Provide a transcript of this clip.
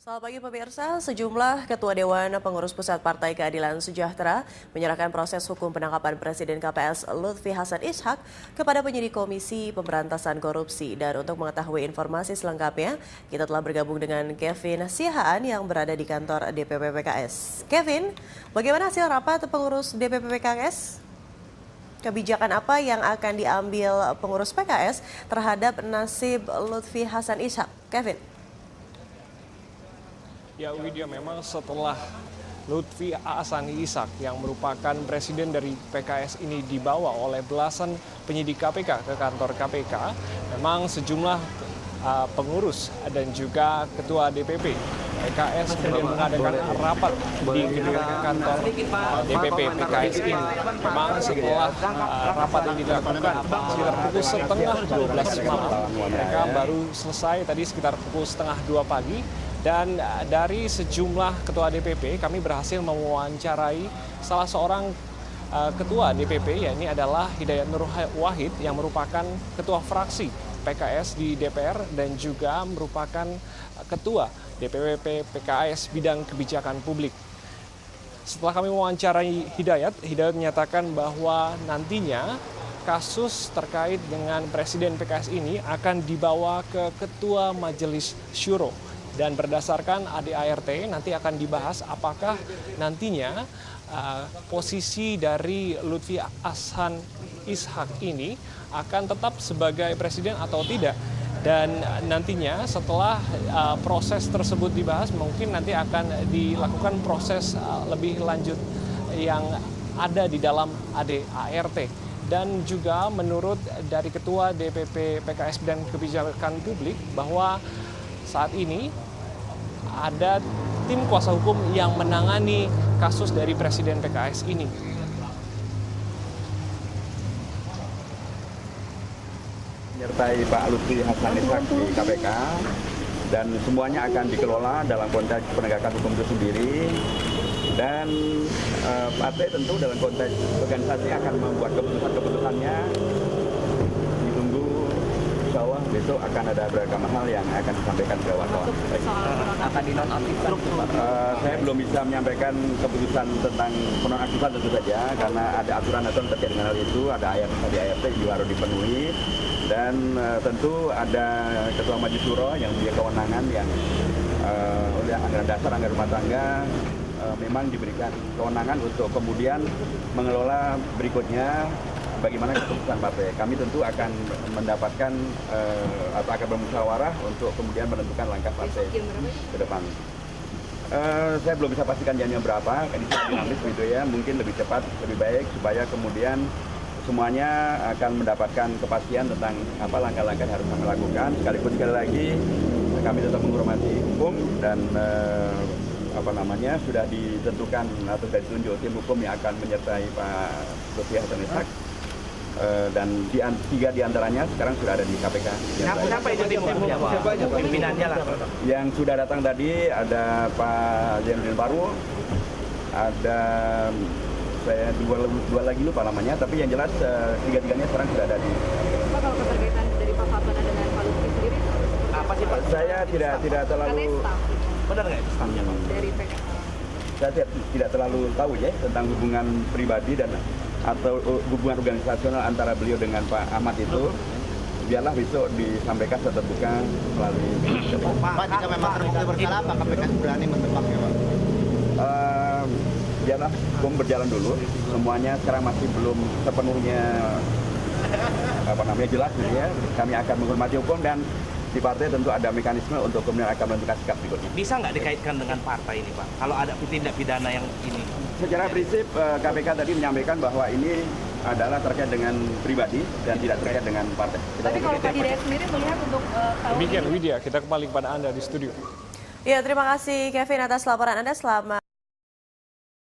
Selamat pagi pemirsa, sejumlah Ketua Dewan Pengurus Pusat Partai Keadilan Sejahtera menyerahkan proses hukum penangkapan Presiden KPS Lutfi Hasan Ishak kepada penyidik Komisi Pemberantasan Korupsi. Dan untuk mengetahui informasi selengkapnya, kita telah bergabung dengan Kevin Siahaan yang berada di kantor DPP PKS. Kevin, bagaimana hasil rapat pengurus DPP PKS? Kebijakan apa yang akan diambil pengurus PKS terhadap nasib Lutfi Hasan Ishak? Kevin. Ya Widya, memang setelah Lutfi Hasan Ishak yang merupakan presiden dari PKS ini dibawa oleh belasan penyidik KPK ke kantor KPK, memang sejumlah pengurus dan juga ketua DPP PKS kemudian mengadakan rapat di gedung kantor DPP PKS ini. Memang setelah rapat ini dilakukan sekitar pukul setengah 12 malam, mereka baru selesai tadi sekitar pukul setengah 2 pagi. Dan dari sejumlah ketua DPP, kami berhasil mewawancarai salah seorang ketua DPP, yakni adalah Hidayat Nur Wahid yang merupakan ketua fraksi PKS di DPR dan juga merupakan ketua DPP PKS bidang kebijakan publik. Setelah kami mewawancarai Hidayat menyatakan bahwa nantinya kasus terkait dengan Presiden PKS ini akan dibawa ke Ketua Majelis Syuro. Dan berdasarkan ADART nanti akan dibahas apakah nantinya posisi dari Lutfi Hasan Ishak ini akan tetap sebagai presiden atau tidak. Dan nantinya setelah proses tersebut dibahas mungkin nanti akan dilakukan proses lebih lanjut yang ada di dalam ADART. Dan juga menurut dari Ketua DPP PKS dan Kebijakan Publik bahwa saat ini ada tim kuasa hukum yang menangani kasus dari Presiden PKS ini. Menyertai Pak Lutfi Hasan Ishak di KPK dan semuanya akan dikelola dalam konteks penegakan hukum itu sendiri. Dan partai tentu dalam konteks organisasi akan membuat keputusannya. Insya Allah besok akan ada beragam hal yang akan disampaikan ke wartawan. Akan dinonaktifkan? Saya belum bisa menyampaikan keputusan tentang penonaktifan tentu saja karena ada aturan-aturan terkait dengan hal itu, ada ayat di ART juga harus dipenuhi dan tentu ada Ketua Majelis Syuro yang punya kewenangan yang oleh anggaran dasar, anggaran rumah tangga memang diberikan kewenangan untuk kemudian mengelola berikutnya bagaimana keputusan partai. Kami tentu akan mendapatkan atau akan bermusyawarah untuk kemudian menentukan langkah partai ke depan. Saya belum bisa pastikan jamnya berapa, ini dinamis gitu ya, mungkin lebih cepat, lebih baik supaya kemudian semuanya akan mendapatkan kepastian tentang apa langkah-langkah yang harus kami lakukan. Sekaligus sekali lagi kami tetap menghormati hukum dan sudah ditentukan atau sudah ditunjuk tim hukum yang akan menyertai Pak Lutfi Hasan Ishak. Dan tiga diantaranya sekarang sudah ada di KPK. Siapa itu tim hukumnya, Pak? Pimpinannya lah. Yang sudah datang tadi ada Pak Zainuddin Paru, ada saya dua lagi lupa namanya, tapi yang jelas tiga-tiganya sekarang sudah ada di KPK. Pak, kalau keterkaitan dari Pak Fatona dengan Pak Lutfi sendiri? Apa sih Pak? Saya tidak terlalu. Benar nggak stafnya Pak? Dari PKS. Saya tidak terlalu tahu ya tentang hubungan pribadi dan atau hubungan organisasional antara beliau dengan Pak Ahmad itu. Biarlah besok disampaikan secara terbuka melalui Pak, jika memang terbukti bersalah, apakah PKS berani menebaknya, Pak? Biarlah hukum berjalan dulu. Semuanya sekarang masih belum sepenuhnya jelas gitu ya. Kami akan menghormati hukum dan di partai tentu ada mekanisme untuk kemudian akan menentukan sikap berikutnya. Bisa nggak dikaitkan dengan partai ini, Pak? Kalau ada tindak pidana yang ini? Secara prinsip KPK tadi menyampaikan bahwa ini adalah terkait dengan pribadi dan tidak terkait dengan partai. Tapi kalau Pak Hidayat sendiri melihat untuk tahun Demikian ini... Widya, kita kembali kepada Anda di studio. Ya, terima kasih Kevin atas laporan Anda. Selamat